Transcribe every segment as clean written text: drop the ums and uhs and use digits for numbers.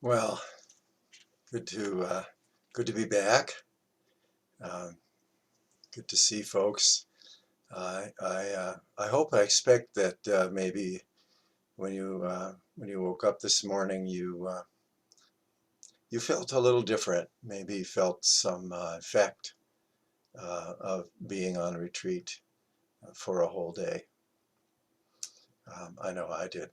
Well, good to good to be back. Um, Good to see folks. I hope I expect that maybe when you woke up this morning, you felt a little different. Maybe felt some effect of being on retreat for a whole day. I know I did.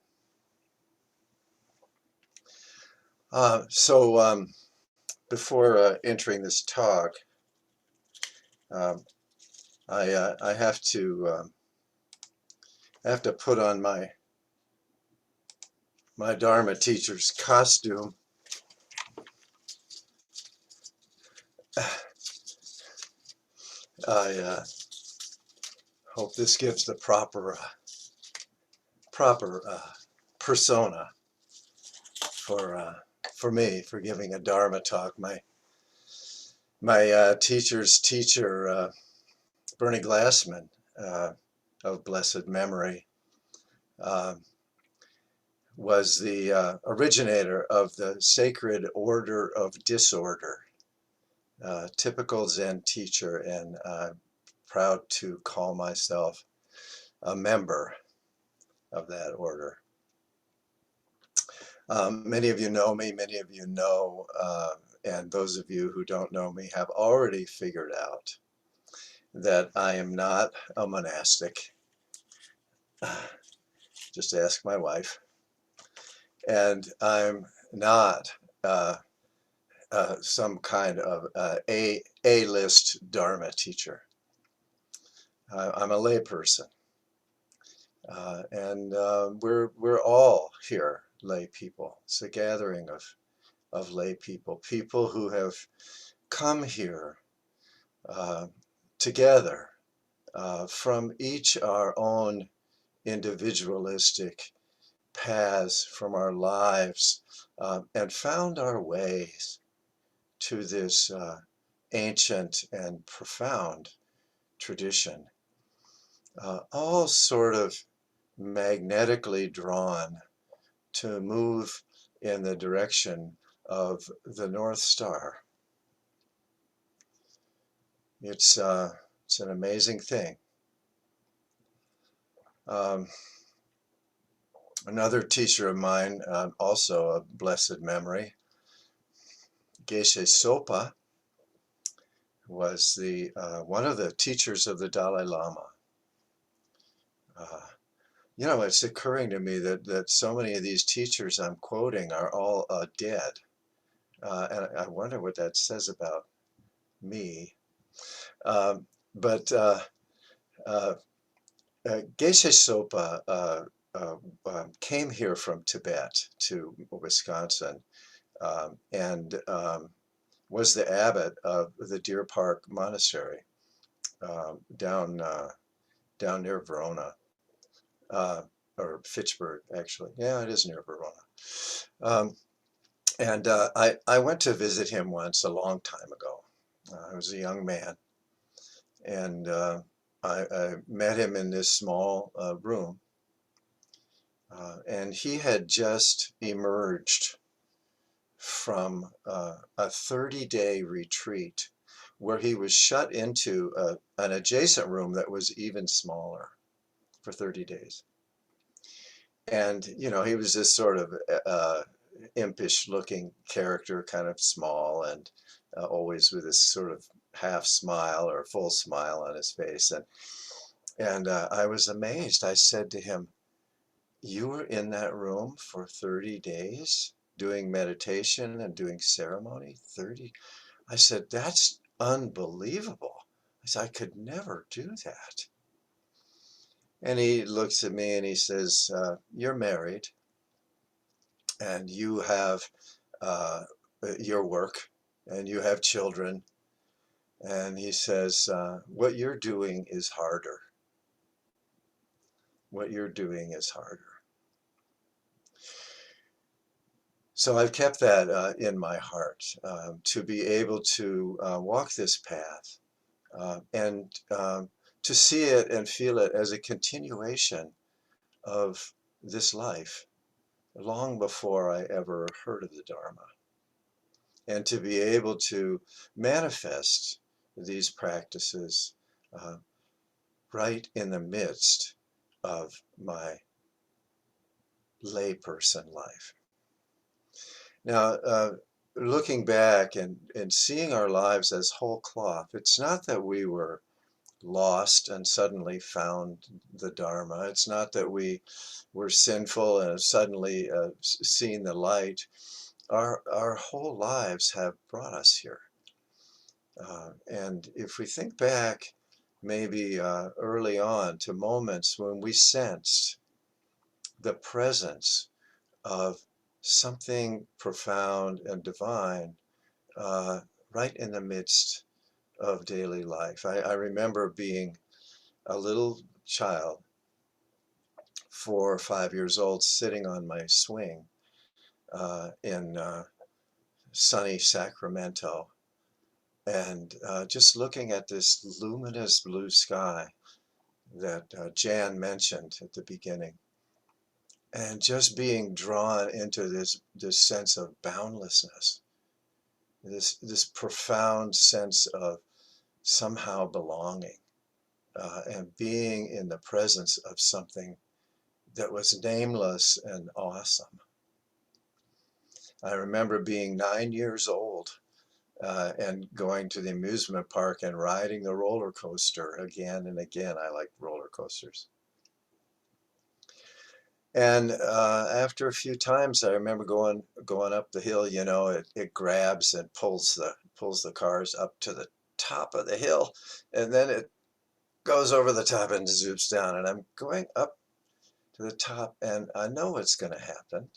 So before entering this talk, um, I have to put on my Dharma teacher's costume. I hope this gives the proper persona for uh, for me for giving a Dharma talk. My teacher's teacher, Bernie Glassman, of blessed memory, uh, was the originator of the Sacred Order of Disorder. Typical Zen teacher, and proud to call myself a member of that order. Many of you know me, many of you know, and those of you who don't know me have already figured out that I am not a monastic. Just ask my wife. And I'm not some kind of A-list Dharma teacher. I'm a lay person. And we're all here lay people. It's a gathering of lay people, people who have come here uh, together from each our own individualistic paths from our lives, and found our ways to this ancient and profound tradition, all sort of magnetically drawn to move in the direction of the North Star. It's an amazing thing. Um, Another teacher of mine, also of blessed memory, Geshe Sopa, was the one of the teachers of the Dalai Lama. It's occurring to me that so many of these teachers I'm quoting are all dead, and I wonder what that says about me. But Geshe Sopa came here from Tibet to Wisconsin, and was the abbot of the Deer Park Monastery down near Verona, or Fitchburg, actually. Yeah, it is near Verona. Um, and I went to visit him once a long time ago. I was a young man, and I met him in this small room, and he had just emerged from a 30-day retreat where he was shut into an adjacent room that was even smaller for 30 days. And, he was this sort of impish looking character, kind of small, and always with this sort of half smile or full smile on his face. And I was amazed. I said to him, "You were in that room for 30 days doing meditation and doing ceremony? 30?" I said, "That's unbelievable." I said, "I could never do that." And he looks at me and he says, "You're married and you have your work and you have children." And he says, "What you're doing is harder. What you're doing is harder." So I've kept that in my heart, to be able to walk this path, and to see it and feel it as a continuation of this life, long before I ever heard of the Dharma. And to be able to manifest these practices uh, right in the midst of my layperson life. Now, looking back and seeing our lives as whole cloth, it's not that we were lost and suddenly found the Dharma. It's not that we were sinful and have suddenly seen the light. Our whole lives have brought us here. And if we think back maybe early on to moments when we sensed the presence of something profound and divine uh, right in the midst of daily life. I remember being a little child, 4 or 5 years old, sitting on my swing in sunny Sacramento and just looking at this luminous blue sky that Jan mentioned at the beginning, and just being drawn into this sense of boundlessness, this profound sense of somehow belonging and being in the presence of something that was nameless and awesome. I remember being 9 years old and going to the amusement park and riding the roller coaster again and again. I like roller coasters. And after a few times, I remember going up the hill. You know, it grabs and pulls the cars up to the top of the hill, and then it goes over the top and zoops down. And I'm going up to the top, and I know what's going to happen.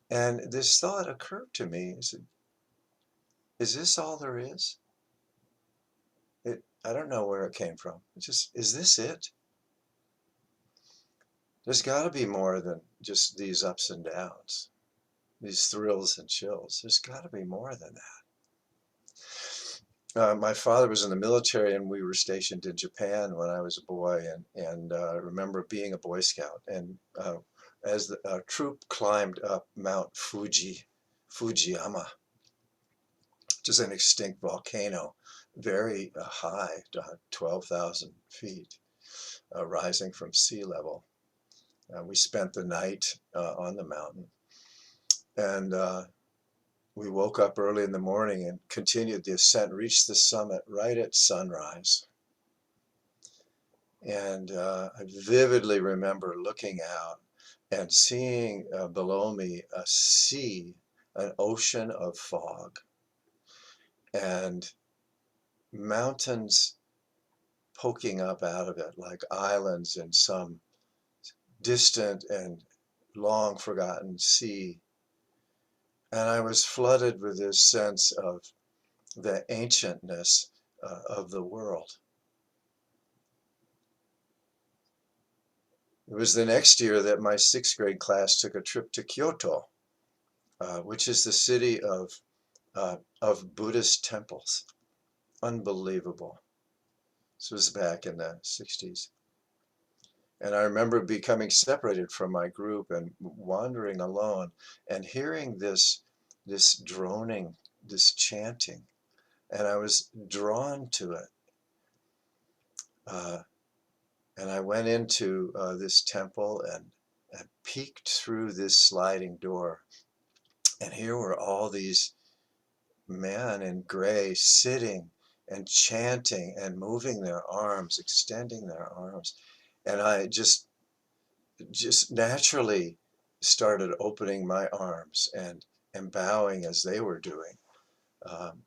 And this thought occurred to me: is this all there is? I don't know where it came from. It's just, is this it? There's got to be more than just these ups and downs, these thrills and chills. There's got to be more than that. My father was in the military, and we were stationed in Japan when I was a boy, and I remember being a Boy Scout. And as the troop climbed up Mount Fujiyama, which is an extinct volcano, very high, 12,000 feet, rising from sea level. We spent the night on the mountain, and we woke up early in the morning and continued the ascent, reached the summit right at sunrise. And I vividly remember looking out and seeing below me a sea, an ocean of fog, and mountains poking up out of it like islands in some distant and long forgotten sea. And I was flooded with this sense of the ancientness of the world. It was the next year that my 6th grade class took a trip to Kyoto, which is the city of Buddhist temples. Unbelievable. This was back in the 60s. And I remember becoming separated from my group and wandering alone and hearing this droning, this chanting, and I was drawn to it. And I went into this temple and peeked through this sliding door, and here were all these men in gray sitting and chanting and moving their arms, extending their arms, and I just naturally started opening my arms and bowing as they were doing. Um,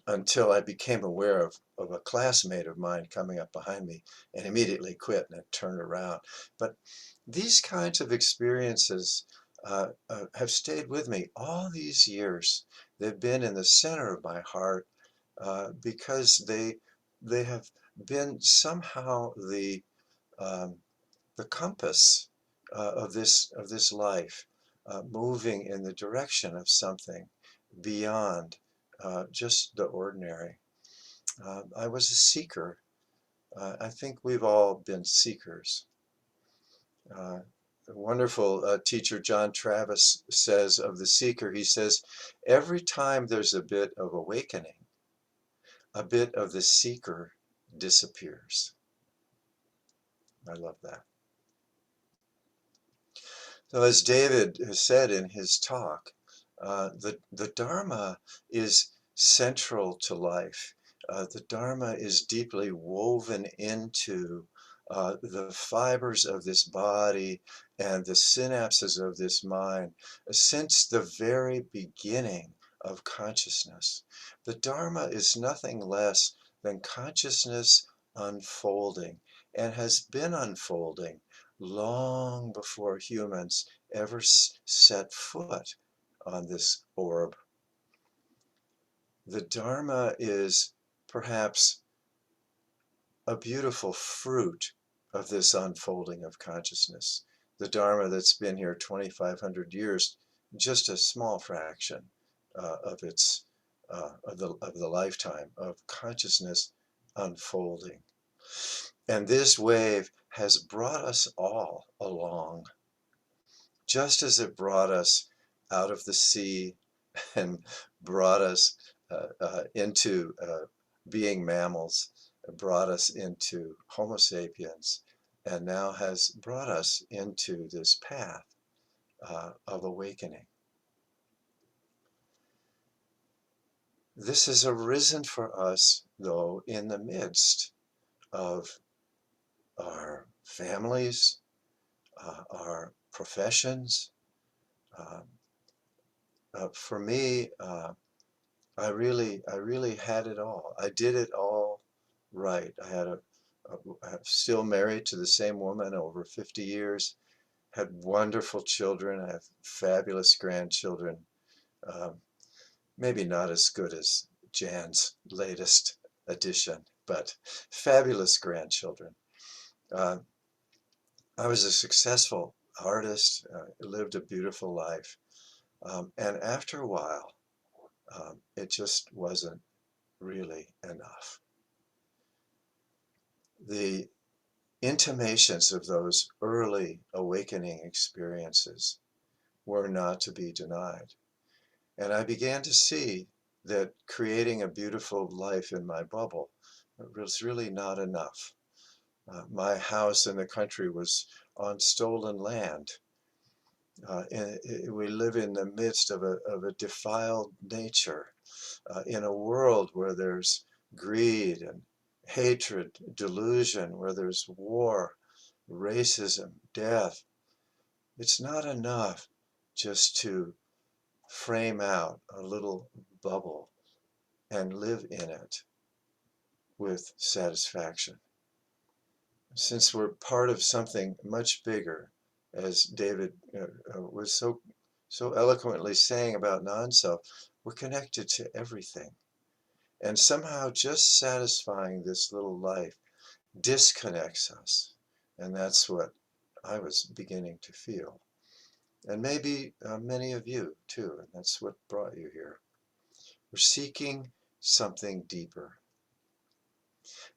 until I became aware of a classmate of mine coming up behind me and immediately quit and turned around. But these kinds of experiences have stayed with me all these years. They've been in the center of my heart because they have been somehow um, the compass of this life, moving in the direction of something beyond just the ordinary. I was a seeker. I think we've all been seekers. Uh, wonderful teacher John Travis says of the seeker, he says, every time there's a bit of awakening, a bit of the seeker disappears. I love that. So as David has said in his talk, the Dharma is central to life. The Dharma is deeply woven into the fibers of this body and the synapses of this mind since the very beginning of consciousness. The Dharma is nothing less than consciousness unfolding and has been unfolding long before humans ever set foot on this orb. The Dharma is perhaps a beautiful fruit of this unfolding of consciousness. The Dharma that's been here 2,500 years, just a small fraction of its of the lifetime of consciousness unfolding. And this wave has brought us all along, just as it brought us out of the sea and brought us into being mammals, brought us into Homo sapiens, and now has brought us into this path of awakening. This has arisen for us, though, in the midst of our families, our professions. For me, I really had it all. I did it all right. I'm still married to the same woman over 50 years, had wonderful children. I have fabulous grandchildren. Um, Maybe not as good as Jan's latest addition, but fabulous grandchildren. Uh, I was a successful artist, lived a beautiful life. And after a while, it just wasn't really enough. The intimations of those early awakening experiences were not to be denied. And I began to see that creating a beautiful life in my bubble was really not enough. My house in the country was on stolen land. And we live in the midst of a defiled nature, in a world where there's greed and hatred, delusion, where there's war, racism, death. It's not enough just to frame out a little bubble and live in it with satisfaction. Since we're part of something much bigger, as David was so eloquently saying about non-self, we're connected to everything. And somehow just satisfying this little life disconnects us. And that's what I was beginning to feel. And maybe many of you too, and that's what brought you here. We're seeking something deeper.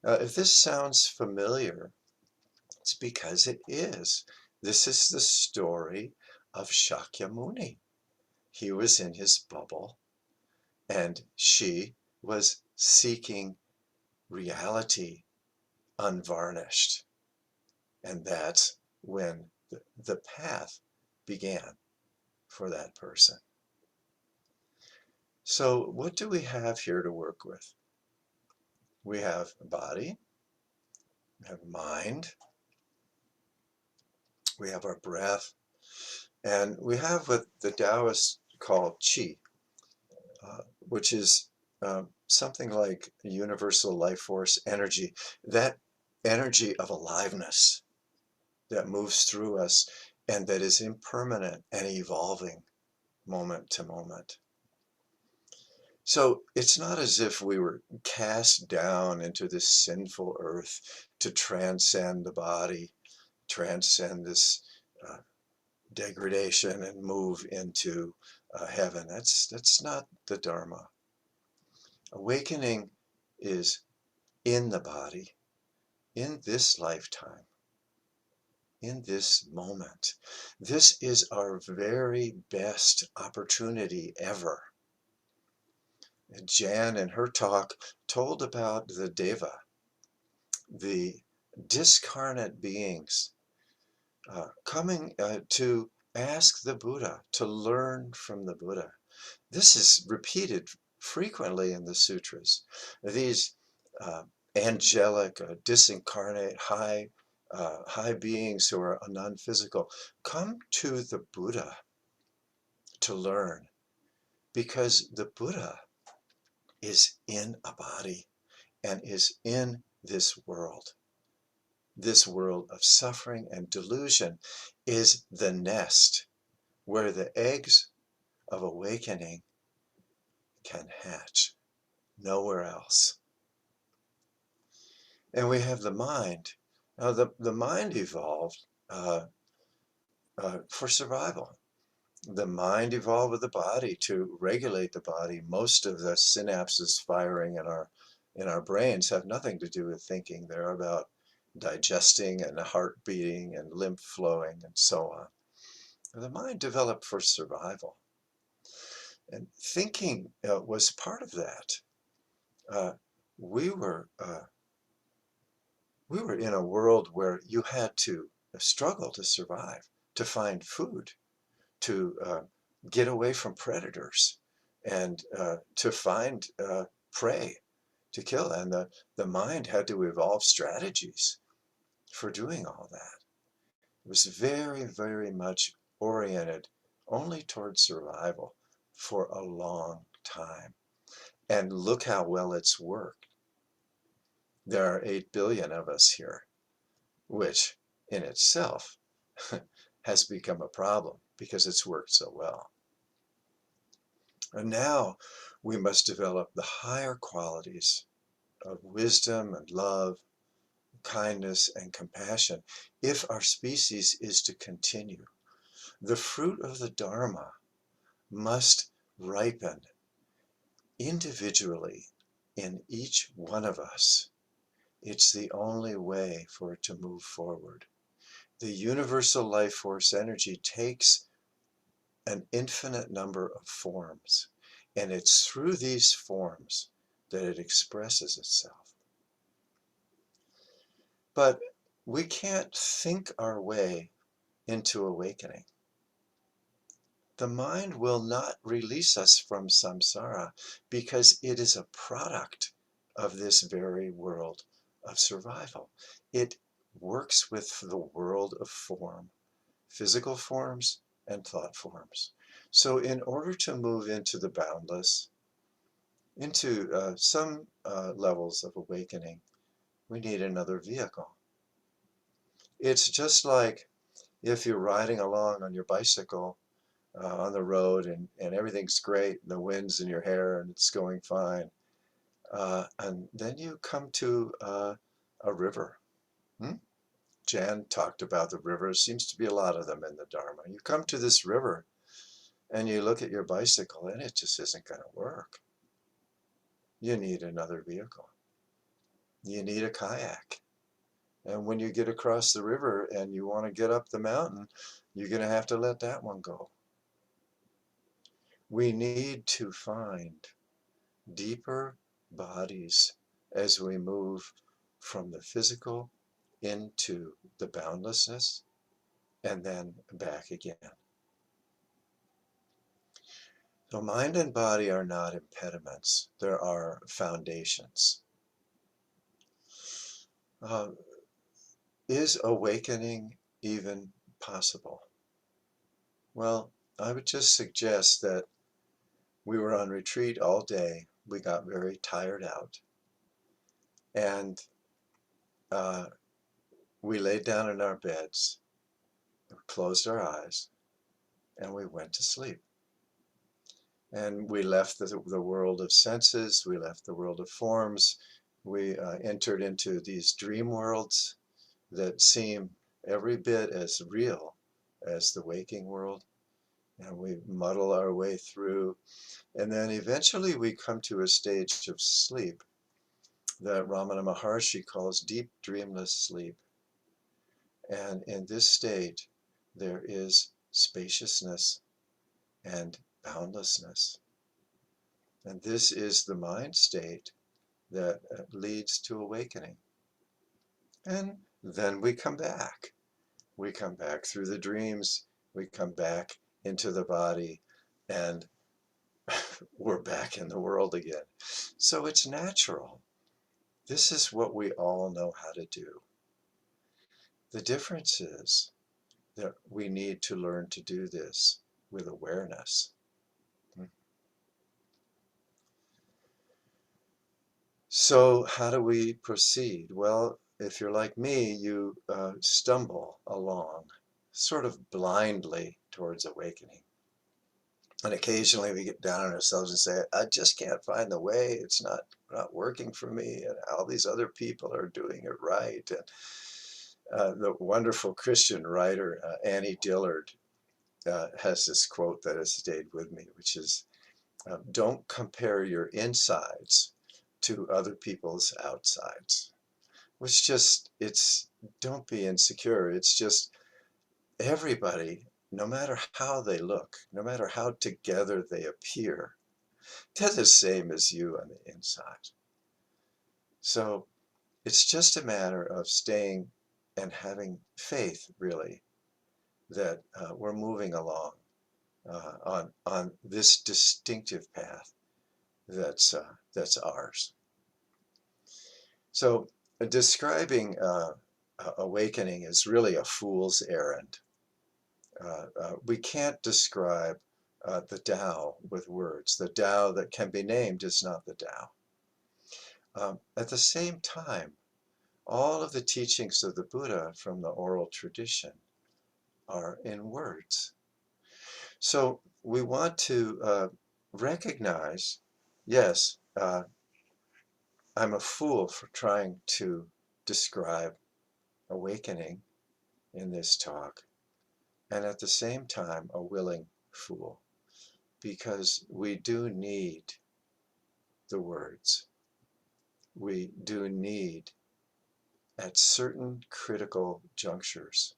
If this sounds familiar, it's because it is. This is the story of Shakyamuni. He was in his bubble, and she was seeking reality unvarnished. And that's when the path began for that person. So what do we have here to work with? We have a body, we have mind, we have our breath, and we have what the Taoists call qi, which is something like a universal life force energy, that energy of aliveness that moves through us and that is impermanent and evolving moment to moment. So it's not as if we were cast down into this sinful earth to transcend the body, transcend this degradation and move into heaven. That's not the Dharma. Awakening is in the body, in this lifetime. in this moment. This is our very best opportunity ever. And Jan, in her talk, told about the Deva, the discarnate beings coming to ask the Buddha, to learn from the Buddha. This is repeated frequently in the sutras. These uh, angelic, disincarnate, high beings who are non-physical come to the Buddha to learn, because the Buddha is in a body and is in this world. This world of suffering and delusion is the nest where the eggs of awakening can hatch, nowhere else. And we have the mind. Now, the mind evolved for survival. The mind evolved with the body to regulate the body. Most of the synapses firing in our brains have nothing to do with thinking. They're about digesting and heart beating and lymph flowing and so on. The mind developed for survival. And thinking was part of that. Uh, we were we were in a world where you had to struggle to survive, to find food, to get away from predators, and to find prey to kill. And the mind had to evolve strategies for doing all that. It was very, very much oriented only towards survival for a long time. And look how well it's worked. There are 8 billion of us here, which in itself has become a problem because it's worked so well. And now we must develop the higher qualities of wisdom and love, kindness and compassion if our species is to continue. The fruit of the Dharma must ripen individually in each one of us. It's the only way for it to move forward. The universal life force energy takes an infinite number of forms, and it's through these forms that it expresses itself. But we can't think our way into awakening. The mind will not release us from samsara because it is a product of this very world of survival. It works with the world of form, physical forms and thought forms. So in order to move into the boundless, into some levels of awakening, we need another vehicle. It's just like if you're riding along on your bicycle on the road and everything's great, and the wind's in your hair and it's going fine. And then you come to a river. Hmm? Jan talked about the rivers. Seems to be a lot of them in the Dharma. You come to this river and you look at your bicycle and it just isn't going to work. You need another vehicle. You need a kayak. And when you get across the river and you want to get up the mountain, you're going to have to let that one go. We need to find deeper bodies as we move from the physical into the boundlessness and then back again. So mind and body are not impediments, there are foundations. Is awakening even possible? Well, I would just suggest that we were on retreat all day. We got very tired out. And we laid down in our beds, closed our eyes, and we went to sleep. And we left the world of senses, we left the world of forms, we entered into these dream worlds that seem every bit as real as the waking world. And we muddle our way through. And then eventually we come to a stage of sleep that Ramana Maharshi calls deep dreamless sleep. And in this state, there is spaciousness and boundlessness. And this is the mind state that leads to awakening. And then we come back. We come back through the dreams. We come back into the body, and we're back in the world again. So it's natural. This is what we all know how to do. The difference is that we need to learn to do this with awareness. So how do we proceed? Well, if you're like me, you stumble along sort of blindly towards awakening. And occasionally we get down on ourselves and say, I just can't find the way. It's not working for me. And all these other people are doing it right. And the wonderful Christian writer, Annie Dillard, has this quote that has stayed with me, which is, don't compare your insides to other people's outsides. Which just, don't be insecure. It's just everybody, no matter how they look, no matter how together they appear, they're the same as you on the inside. So it's just a matter of staying and having faith, really, that we're moving along on this distinctive path that's ours. So describing awakening is really a fool's errand. We can't describe the Tao with words. The Tao that can be named is not the Tao. At the same time, all of the teachings of the Buddha from the oral tradition are in words. So we want to recognize, yes, I'm a fool for trying to describe awakening in this talk, and at the same time, a willing fool, because we do need the words. We do need, at certain critical junctures,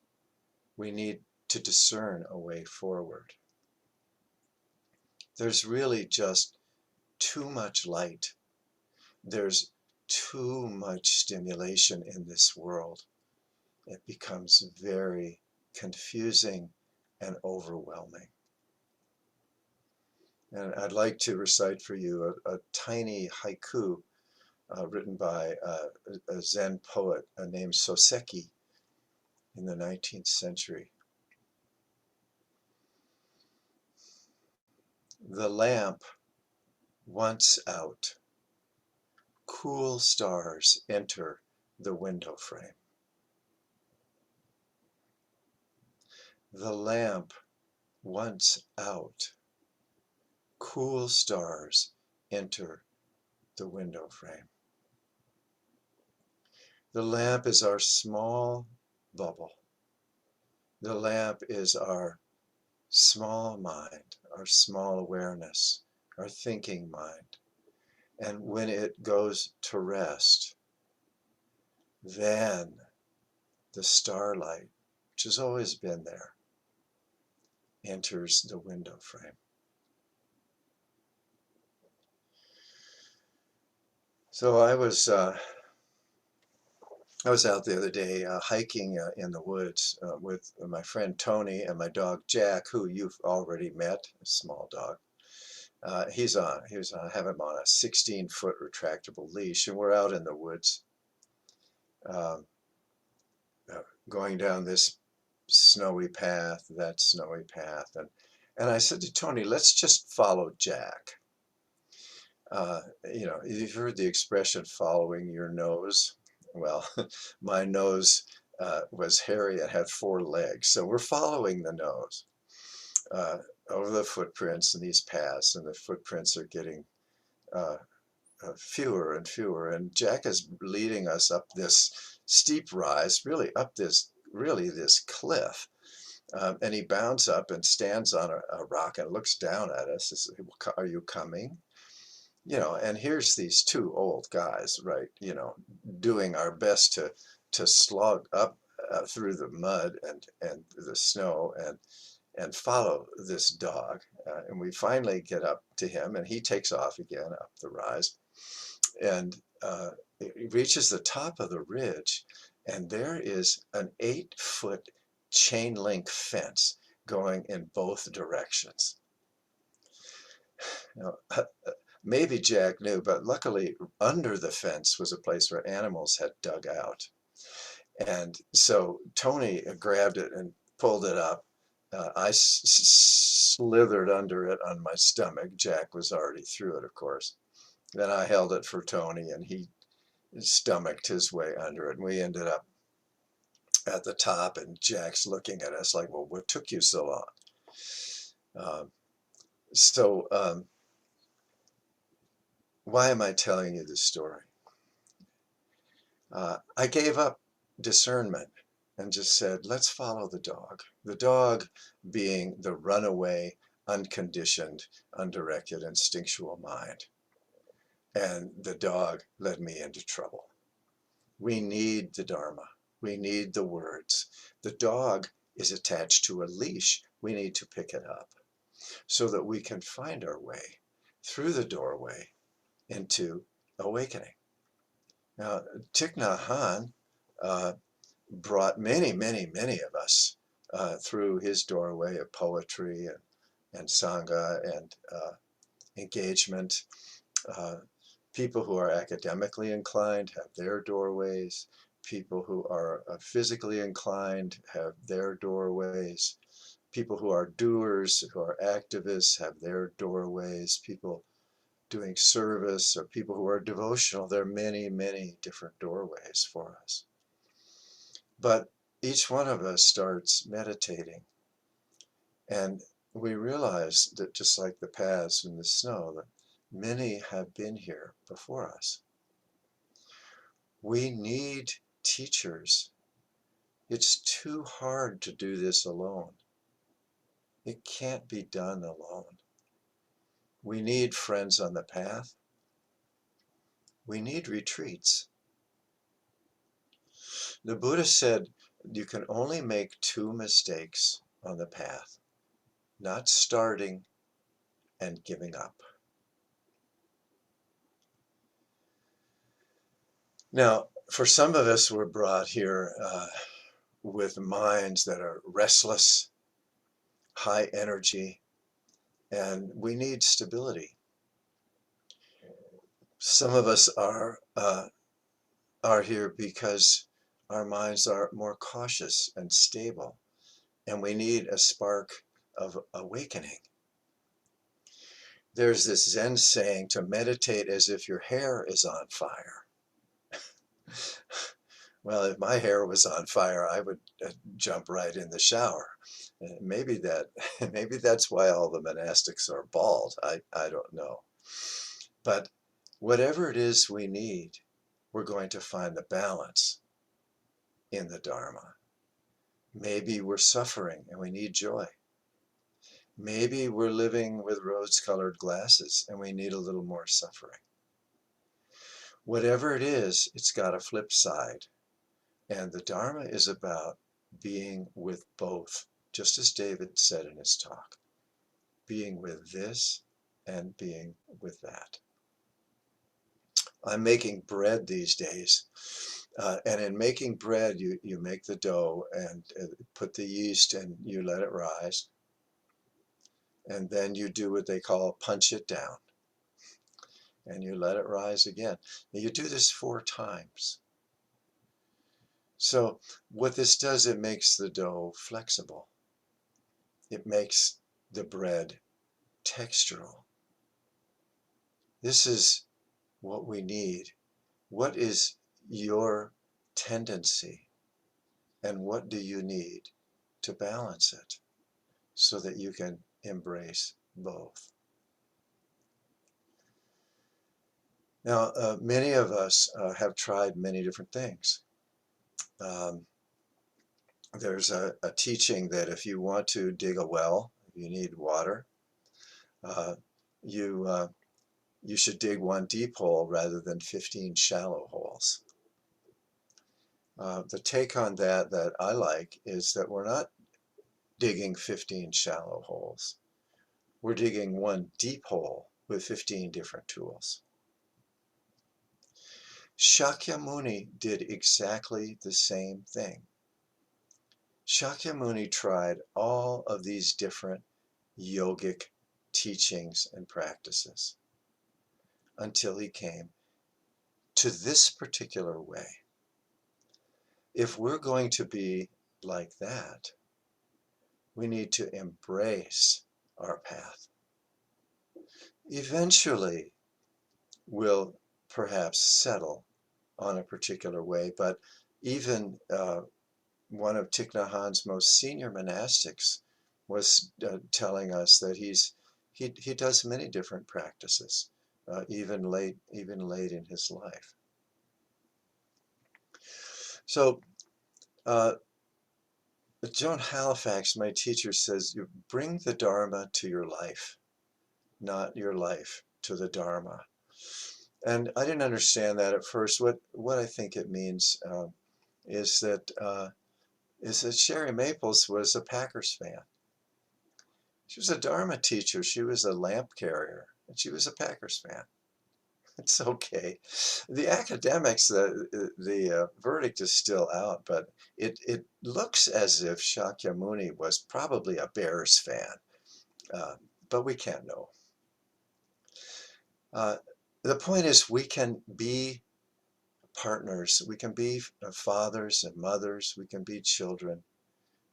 we need to discern a way forward. There's really just too much light. There's too much stimulation in this world. It becomes very confusing and overwhelming. And I'd like to recite for you a tiny haiku written by a Zen poet named Soseki in the 19th century. The lamp once out, cool stars enter the window frame. The lamp once out, cool stars enter the window frame. The lamp is our small bubble. The lamp is our small mind, our small awareness, our thinking mind. And when it goes to rest, then the starlight, which has always been there, enters the window frame. So I was out the other day hiking in the woods with my friend Tony and my dog Jack, who you've already met, a small dog. I have him on a 16-foot retractable leash, and we're out in the woods um, going down this snowy path, that snowy path. And I said to Tony, let's just follow Jack. You've heard the expression following your nose. Well, my nose was hairy and had 4 legs. So we're following the nose over the footprints in these paths, and the footprints are getting fewer and fewer. And Jack is leading us up this steep rise, really up this cliff. And he bounds up and stands on a rock and looks down at us. He says, are you coming? And here's these 2 old guys, right, doing our best to slog up through the mud and the snow and follow this dog. And we finally get up to him, and he takes off again up the rise, and he reaches the top of the ridge, and there is an 8-foot chain link fence going in both directions. Now, maybe Jack knew, but luckily under the fence was a place where animals had dug out. And so Tony grabbed it and pulled it up. I slithered under it on my stomach. Jack was already through it, of course. Then I held it for Tony, and he stomached his way under it. And we ended up at the top, and Jack's looking at us like, well, what took you so long? Why am I telling you this story? I gave up discernment and just said, let's follow the dog. The dog being the runaway, unconditioned, undirected, instinctual mind. And the dog led me into trouble. We need the Dharma. We need the words. The dog is attached to a leash. We need to pick it up so that we can find our way through the doorway into awakening. Now, Thich Nhat Hanh brought many of us through his doorway of poetry and sangha and engagement. People who are academically inclined have their doorways. People who are physically inclined have their doorways. People who are doers, who are activists, have their doorways. People doing service or people who are devotional, there are many different doorways for us. But each one of us starts meditating, and we realize that just like the paths in the snow, that many have been here before us. We need teachers. It's too hard to do this alone. It can't be done alone. We need friends on the path. We need retreats. The Buddha said you can only make 2 mistakes on the path: not starting and giving up. Now, for some of us, we're brought here with minds that are restless, high energy, and we need stability. Some of us are here because our minds are more cautious and stable, and we need a spark of awakening. There's this Zen saying to meditate as if your hair is on fire. Well, if my hair was on fire, I would jump right in the shower. Maybe that's why all the monastics are bald. I don't know. But whatever it is we need, we're going to find the balance in the Dharma. Maybe we're suffering and we need joy. Maybe we're living with rose-colored glasses and we need a little more suffering. Whatever it is, it's got a flip side. And the Dharma is about being with both, just as David said in his talk, being with this and being with that. I'm making bread these days. And in making bread, you make the dough and put the yeast and you let it rise. And then you do what they call punch it down. And you let it rise again. And you do this 4 times. So what this does, it makes the dough flexible. It makes the bread textural. This is what we need. What is your tendency? And what do you need to balance it so that you can embrace both? Now, many of us have tried many different things. There's a teaching that if you want to dig a well, you need water, you should dig 1 deep hole rather than 15 shallow holes. The take on that I like is that we're not digging 15 shallow holes. We're digging one deep hole with 15 different tools. Shakyamuni did exactly the same thing. Shakyamuni tried all of these different yogic teachings and practices until he came to this particular way. If we're going to be like that, we need to embrace our path. Eventually, we'll perhaps settle on a particular way, but even one of Thich Nhat Hanh's most senior monastics was telling us that he does many different practices, even late in his life. So Joan Halifax, my teacher, says, you bring the Dharma to your life, not your life to the Dharma. And I didn't understand that at first. What I think it means is that Sherry Maples was a Packers fan. She was a Dharma teacher. She was a lamp carrier, and she was a Packers fan. It's okay. The academics, the verdict is still out, but it looks as if Shakyamuni was probably a Bears fan, but we can't know. The point is, we can be partners. We can be fathers and mothers. We can be children.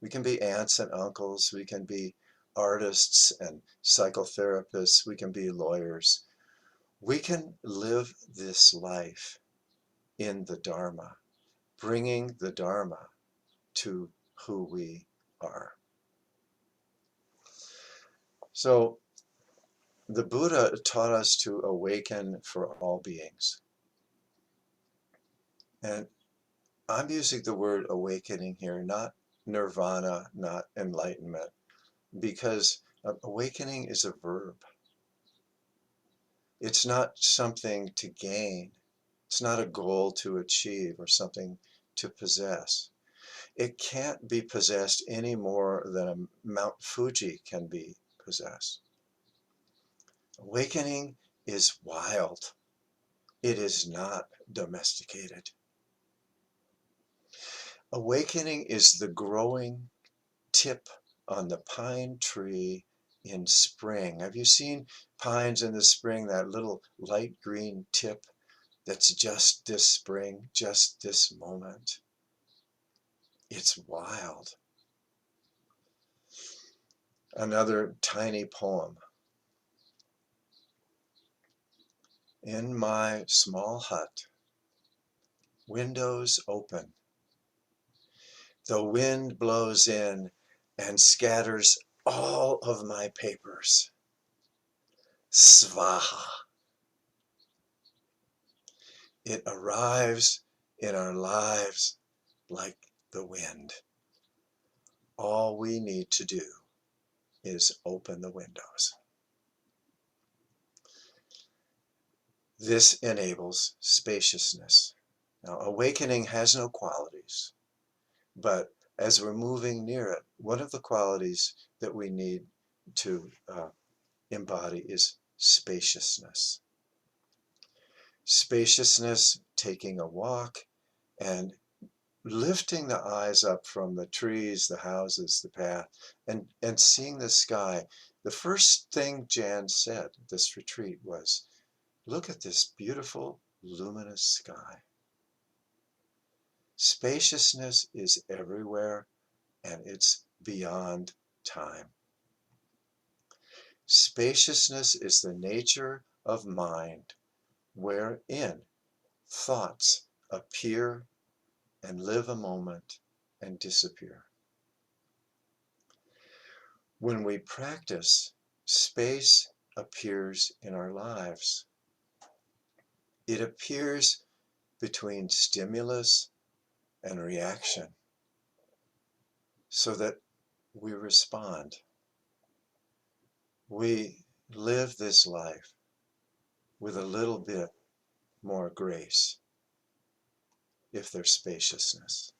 We can be aunts and uncles. We can be artists and psychotherapists. We can be lawyers. We can live this life in the Dharma, bringing the Dharma to who we are. So the Buddha taught us to awaken for all beings. And I'm using the word awakening here, not nirvana, not enlightenment, because awakening is a verb. It's not something to gain. It's not a goal to achieve or something to possess. It can't be possessed any more than a Mount Fuji can be possessed. Awakening is wild. It is not domesticated. Awakening is the growing tip on the pine tree in spring. Have you seen pines in the spring, that little light green tip that's just this spring, just this moment? It's wild. Another tiny poem. In my small hut, windows open. The wind blows in and scatters all of my papers. Svaha. It arrives in our lives like the wind. All we need to do is open the windows. This enables spaciousness. Now, awakening has no qualities, but as we're moving near it, one of the qualities that we need to embody is spaciousness. Spaciousness, taking a walk and lifting the eyes up from the trees, the houses, the path, and seeing the sky. The first thing Jan said at this retreat was, look at this beautiful, luminous sky. Spaciousness is everywhere, and it's beyond time. Spaciousness is the nature of mind, wherein thoughts appear and live a moment and disappear. When we practice, space appears in our lives. It appears between stimulus and reaction so that we respond. We live this life with a little bit more grace. if there's spaciousness.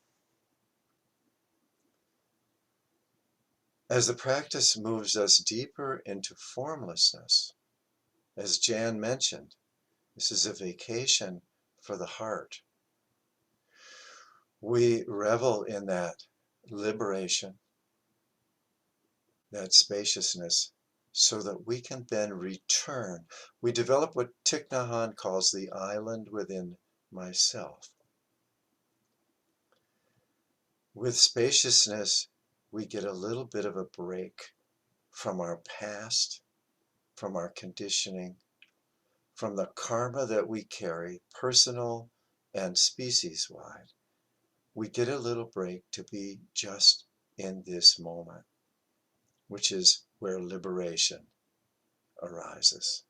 As the practice moves us deeper into formlessness, as Jan mentioned, this is a vacation for the heart. We revel in that liberation, that spaciousness, so that we can then return. We develop what Thich Nhat Hanh calls the island within myself. With spaciousness, we get a little bit of a break from our past, from our conditioning, from the karma that we carry, personal and species-wide. We get a little break to be just in this moment, which is where liberation arises.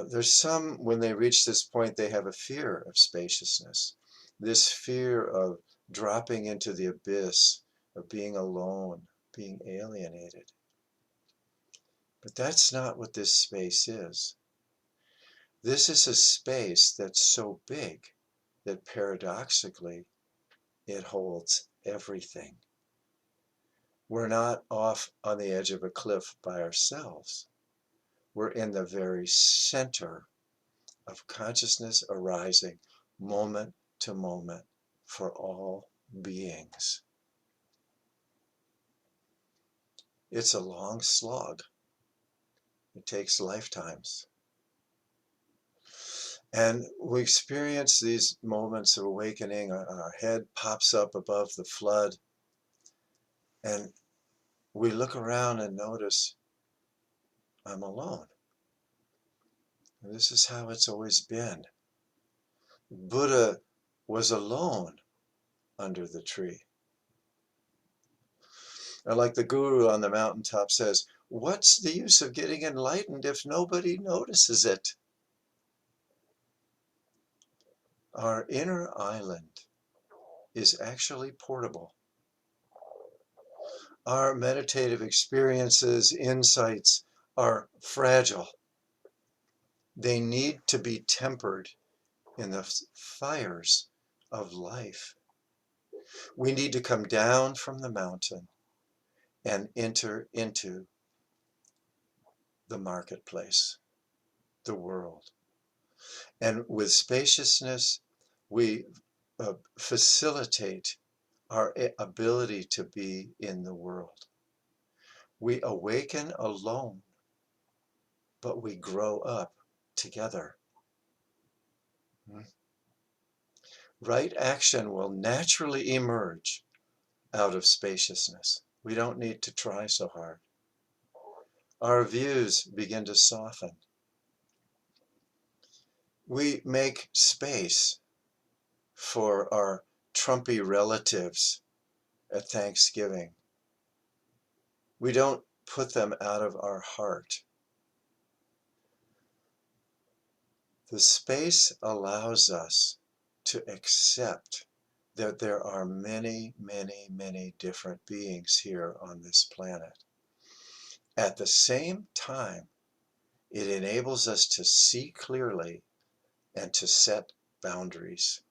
There's some, when they reach this point, they have a fear of spaciousness, this fear of dropping into the abyss, of being alone, being alienated. But that's not what this space is. This is a space that's so big that paradoxically it holds everything. We're not off on the edge of a cliff by ourselves. We're in the very center of consciousness arising moment to moment for all beings. It's a long slog. It takes lifetimes. And we experience these moments of awakening. Our head pops up above the flood, and we look around and notice, I'm alone. And this is how it's always been. Buddha was alone under the tree. And like the guru on the mountaintop says, what's the use of getting enlightened if nobody notices it? Our inner island is actually portable. Our meditative experiences, insights are fragile. They need to be tempered in the fires of life. We need to come down from the mountain and enter into the marketplace, the world. And with spaciousness, we facilitate our ability to be in the world. We awaken alone, but we grow up together. Right action will naturally emerge out of spaciousness. We don't need to try so hard. Our views begin to soften. We make space for our Trumpy relatives at Thanksgiving. We don't put them out of our heart. The space allows us to accept that there are many, many, many different beings here on this planet. At the same time, it enables us to see clearly and to set boundaries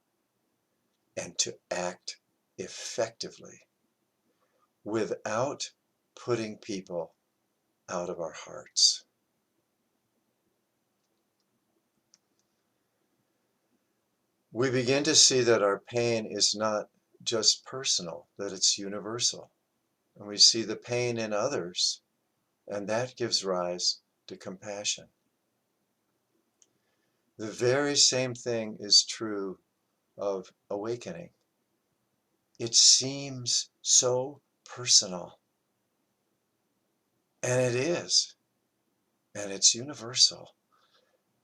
and to act effectively without putting people out of our hearts. We begin to see that our pain is not just personal, that it's universal. And we see the pain in others, and that gives rise to compassion. The very same thing is true of awakening. It seems so personal, and it is, and it's universal.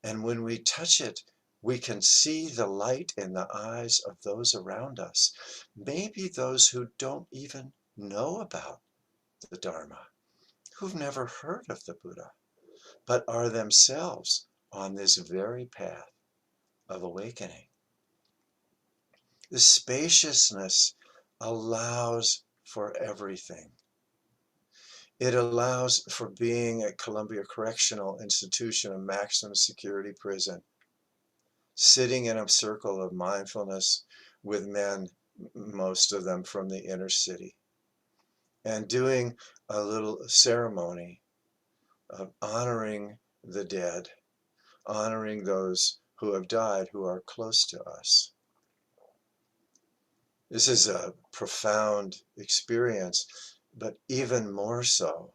And when we touch it, we can see the light in the eyes of those around us, maybe those who don't even know about the Dharma, who've never heard of the Buddha, but are themselves on this very path of awakening. The spaciousness allows for everything. It allows for being at Columbia Correctional Institution, a maximum security prison, sitting in a circle of mindfulness with men, most of them from the inner city, and doing a little ceremony of honoring the dead, honoring those who have died who are close to us. This is a profound experience, but even more so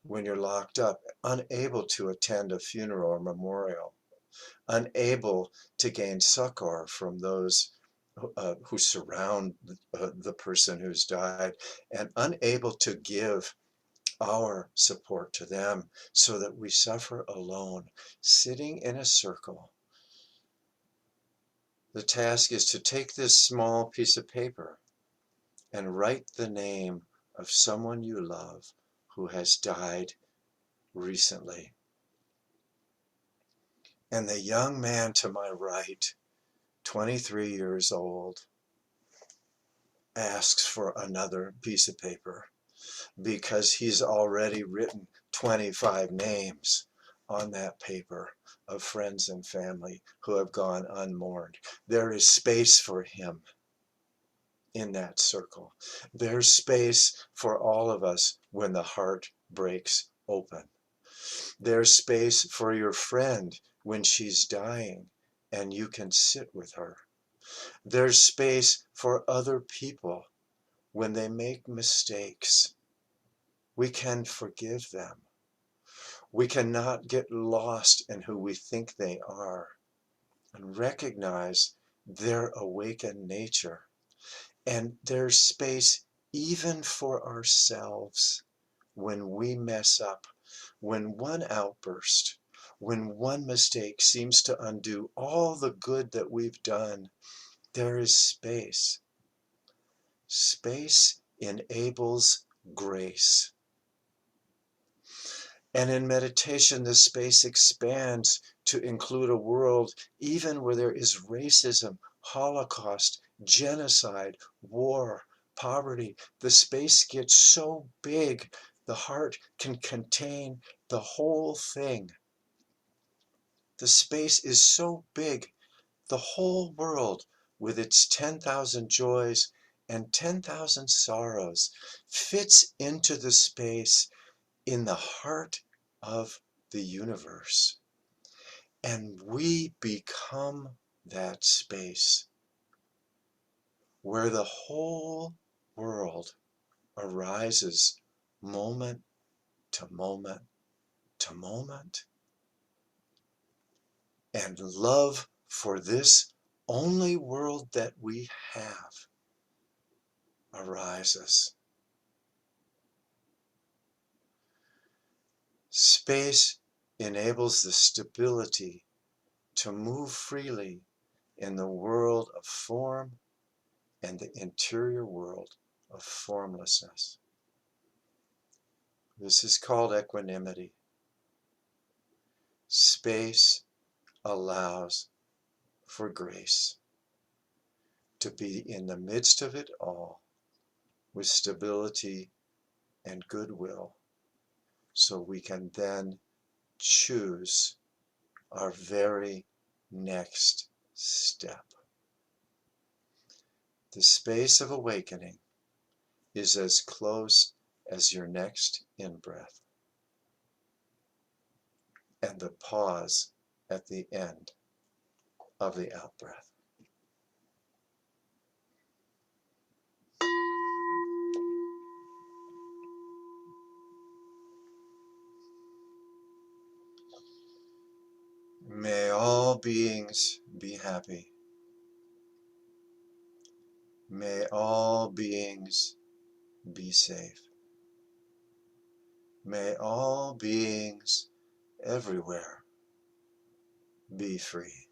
when you're locked up, unable to attend a funeral or memorial, unable to gain succor from those who surround the person who's died, and unable to give our support to them so that we suffer alone, sitting in a circle. The task is to take this small piece of paper and write the name of someone you love who has died recently. And the young man to my right, 23 years old, asks for another piece of paper because he's already written 25 names on that paper of friends and family who have gone unmourned. There is space for him in that circle. There's space for all of us when the heart breaks open. There's space for your friend when she's dying and you can sit with her. There's space for other people when they make mistakes. We can forgive them. We cannot get lost in who we think they are and recognize their awakened nature. And there's space even for ourselves when we mess up, when one outburst, when one mistake seems to undo all the good that we've done. There is space. Space enables grace. And in meditation, the space expands to include a world even where there is racism, Holocaust, genocide, war, poverty. The space gets so big, the heart can contain the whole thing. The space is so big, the whole world with its 10,000 joys and 10,000 sorrows fits into the space in the heart of the universe. And we become that space where the whole world arises moment to moment to moment. And love for this only world that we have arises. Space enables the stability to move freely in the world of form and the interior world of formlessness. This is called equanimity. Space allows for grace to be in the midst of it all with stability and goodwill, so we can then choose our very next step. The space of awakening is as close as your next in-breath and the pause at the end of the out-breath. May all beings be happy. May all beings be safe. May all beings everywhere be free.